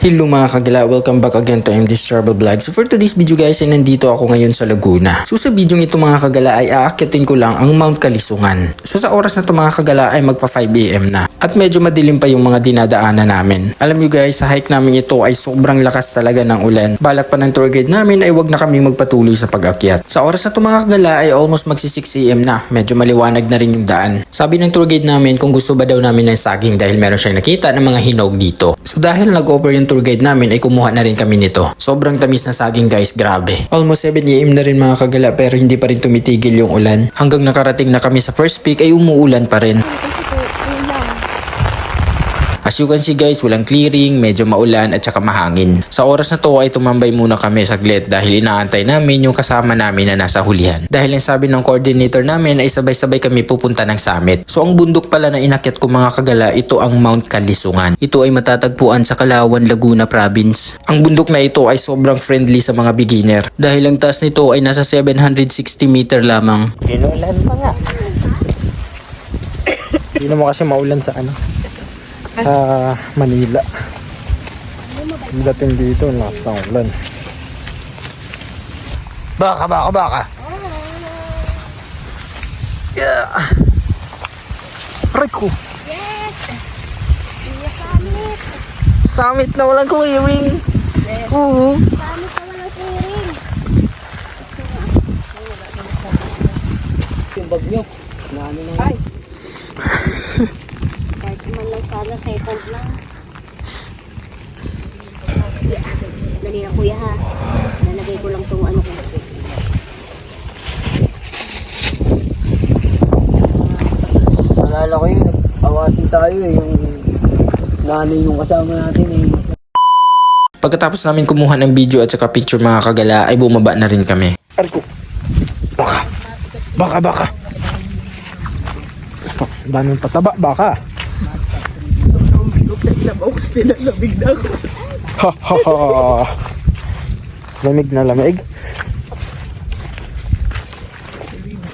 Hello mga kagala, welcome back again to MD's Travel Vlog. So for today's video guys ay nandito ako ngayon sa Laguna. So sa video ito mga kagala ay aakyatin ko lang ang Mount Kalisungan. So sa oras na ito mga kagala ay magpa 5 AM na. At medyo madilim pa yung mga dinadaanan namin. Alam nyo guys, sa hike namin ito ay sobrang lakas talaga ng ulan. Balak pa ng tour guide namin ay wag na kaming magpatuloy sa pag-akyat. Sa oras na ito mga kagala ay almost magsi 6 AM na. Medyo maliwanag na rin yung daan. Sabi ng tour guide namin kung gusto ba daw namin ng saging dahil meron siyang nakita ng mga hinog dito. So dahil nag-offer yung tour guide namin ay kumuha na rin kami nito. Sobrang tamis na saging guys, grabe. Almost 7 AM na rin mga kagala pero hindi pa rin tumitigil yung ulan. Hanggang nakarating na kami sa first peak ay umuulan pa rin. As you can see guys, walang clearing, medyo maulan at saka mahangin. Sa oras na to ay tumambay muna kami saglit dahil inaantay namin yung kasama namin na nasa hulihan. Dahil ang sabi ng coordinator namin ay sabay-sabay kami pupunta ng summit. So ang bundok pala na inakyat ko mga kagala, ito ang Mount Kalisungan. Ito ay matatagpuan sa Calauan, Laguna Province. Ang bundok na ito ay sobrang friendly sa mga beginner dahil ang taas nito ay nasa 760 meter lamang. Inulan pa nga. Hindi naman kasi maulan sa sa Manila. Dating dito, lakas ng ulan. Baka. Yeah. Aray ko. Yes! Iya summit! Summit na walang clearing. Yes. Oo. Summit na walang clearing! Yung bag nyo. Naano na. Ay! Kahit man lang sana, second lang. Dali na kuya ha. Nalagay ko lang itong ano ko. Nalala ko yun, awasin tayo yung nanay yung kasama natin Pagkatapos namin kumuha ng video at saka picture mga kagala ay bumaba na rin kami. Arko. Baka. Daming pataba, baka. Lamig na lamig.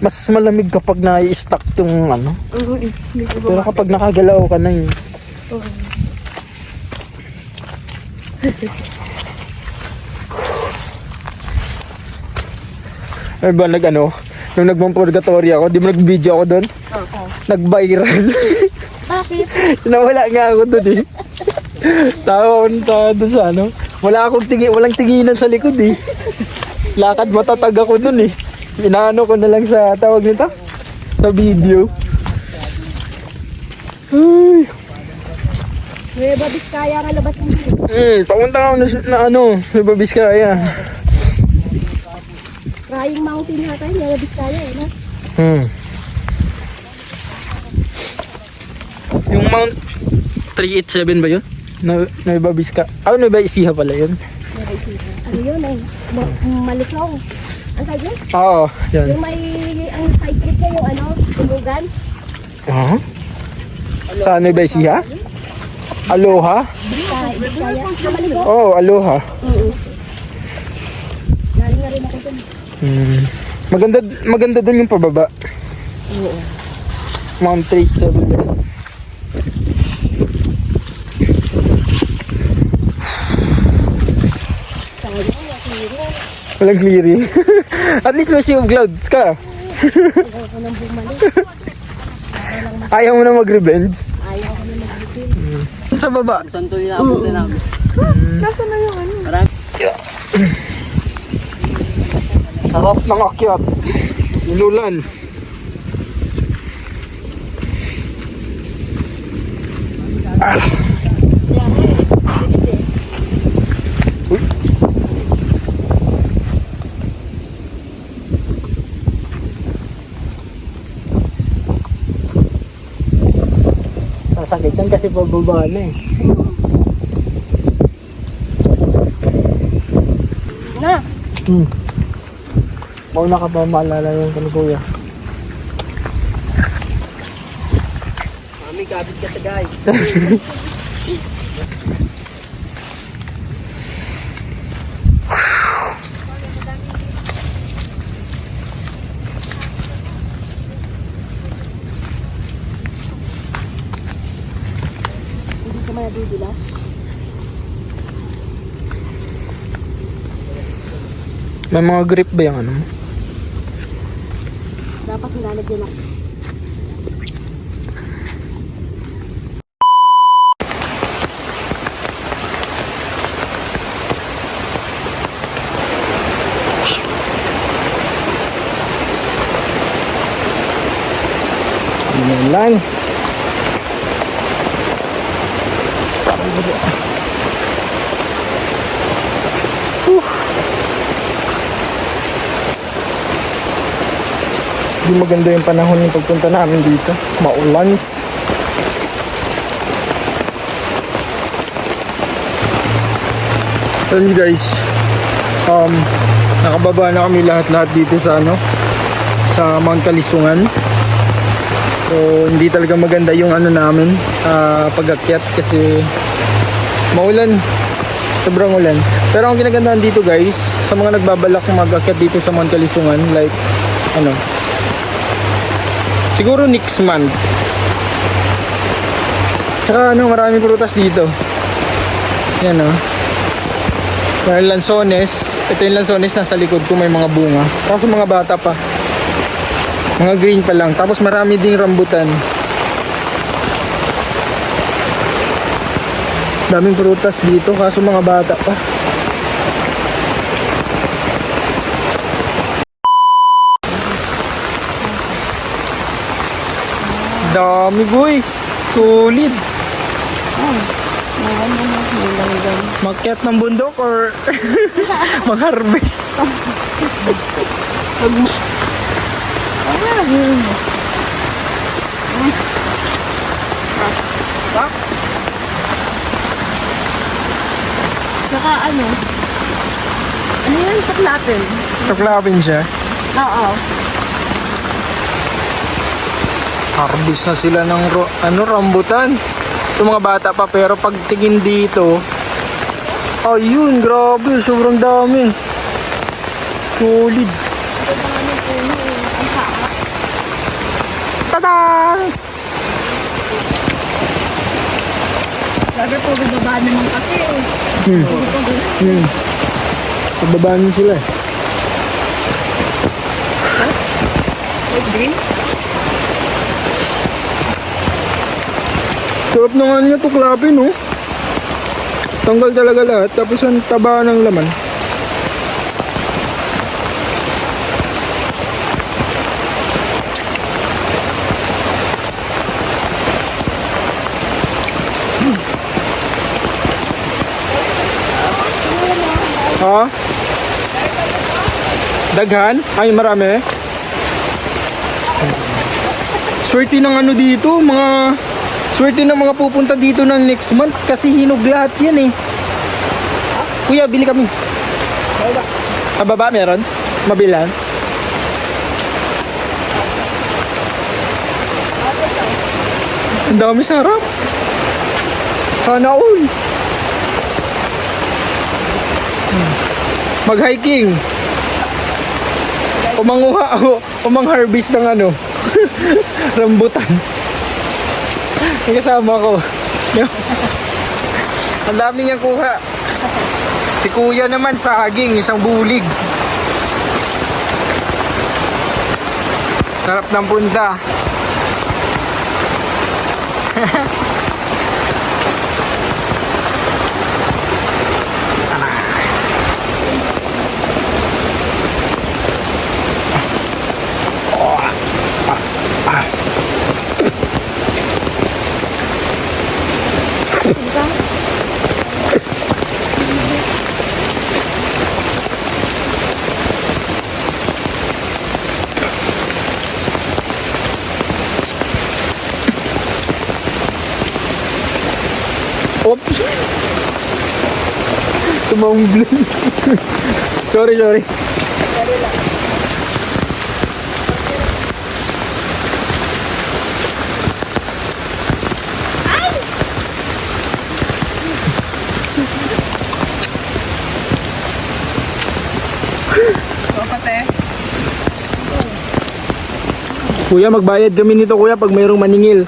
Mas malamig kapag nai-stuck yung Pero kapag nakagalaw ka na yun. Ano ba nung nagmang-purgatory ako, di mo nag-video ako doon? Oo. Nag-viral. Bakit? Nawala nga ako doon Tawa doon sa walang tinginan sa likod Lakad matatag ako doon Inaano ko na lang sa tawag nito? Sa video. Ay. Nueva Vizcaya nga labas mo. Papunta ako na Nueva Vizcaya. Crying Mountain nga tayo, Nueva Vizcaya na. Yung Mount 387 ba yun? Nueva Vizcaya. Nueva Ecija pala yun. Ano yun Maliflong. Ang tawag yun? Oo, yan. Yung may, ang side trip niya yung tulugan. Sa Nueva Ecija? Aloha? Vizcaya. Sa Maligok. Oo, Aloha. Galing na rin ako dun. Maganda dun yung pababa. Oo. Mount 387. Walang clearing. At least may sea of clouds ka. Ayaw mo na mag-revenge? Ayaw ko na mag-revenge. Sa baba? Saan to ninapunta namin? Nasa na yung Sarap ng akyat. Inulan. Sakit yan kasi pababa na Na! Mauna ka pa maalala yung kuya. Mami, kabit ka sa guy. Hindi ka madudulas. May mga grip ba yung ano? Dapat nilalagyan ako. Yan lang. Hindi maganda yung panahon ng pagpunta namin dito. Maulans. Well guys, nakababa na kami lahat-lahat dito sa sa Mount Kalisungan. So hindi talaga maganda yung namin pag-akyat kasi maulan, sobrang ulan. Pero ang ginagandahan dito guys, sa mga nagbabalak mag-akyat dito sa Mount Kalisungan, like siguro next month. Tsaka maraming prutas dito. Yan may lansones. Ito yung lansones nasa likod ko, may mga bunga. Kaso mga bata pa. Mga green pa lang. Tapos marami ding rambutan. Daming prutas dito kaso mga bata pa. Dami boy. Solid. Makyat ng bundok or mag-harvest? Saka ano yan? Taklapin. Taklapin siya. Oo. Harvest na sila ng rambutan. Ito mga bata pa pero pag tingin dito, ayun, grabe, sobrang dami. Solid. Tada! Lagi po bibaba naman kasi. Pagbabaan nyo sila. Green? Sarap naman niya tuklapin, no? Tanggal talaga lahat, tapos ang taba ng laman. Ha? Daghan? Ay, marami. Swerte ng dito, swerte ng mga pupunta dito ng next month kasi hinog lahat yan eh. Kuya, bili kami. Baba meron? Mabilan? Ang dami sarap. Sana all. Mag-hiking. Umang-harvest ng rambutan. Yung kasama ko. Ang dami niyang kuha. Si kuya naman saging, isang bulig. Sarap ng punta. Oops. Tumambling. Sorry. Kuya, magbayad kami nito kuya pag mayroong maningil.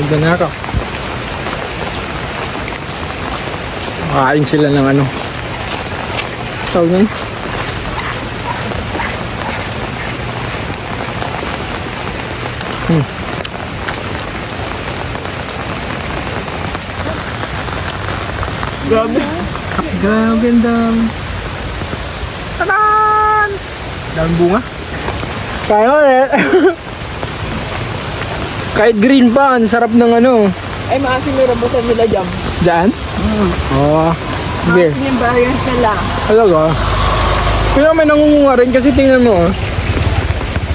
Magdanakaw. Makain sila ng ano. Tawag nun? Grabe. Grabe ang dami. Tadan! Daming bunga. Kaya mo eh. Kahit green pa, ang sarap ng ano. Ay, maasim yung rambutan nila dyan. Diyan? Oo. Sige. Maasim yung variants nila. Talaga? Kaya may nangungunga rin kasi tingnan mo.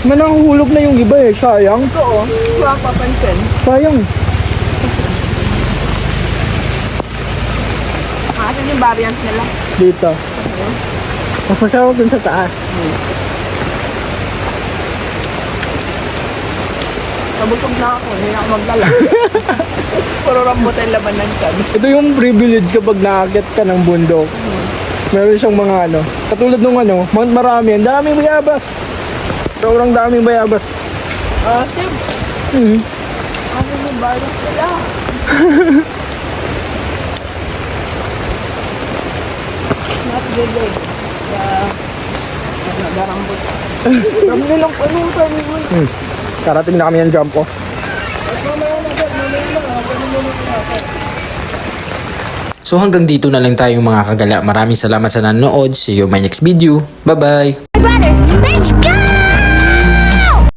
May nanguhulog na yung iba eh. Sayang. Ito oh, wala papansin. Sayang. Maasim yung variants nila. Dito. Mas masarap dun sa taas. Nabusog na ako, hindi na ako magdala. Puro rambutan laban ng kan. Ito yung privilege kapag nakakit ka ng bundok. Meron siyang mga ano. Katulad nung ano, Mount Marami. Ang daming bayabas. Sobrang daming bayabas. Maasim. Maasim yung variants nila. Not good day. Nagarambot. Dami nilang panutan. Karating na kami ng jump off. So hanggang dito na lang tayo mga kagala. Maraming salamat sa nanonood. See you in my next video. Bye bye! Brothers, let's go!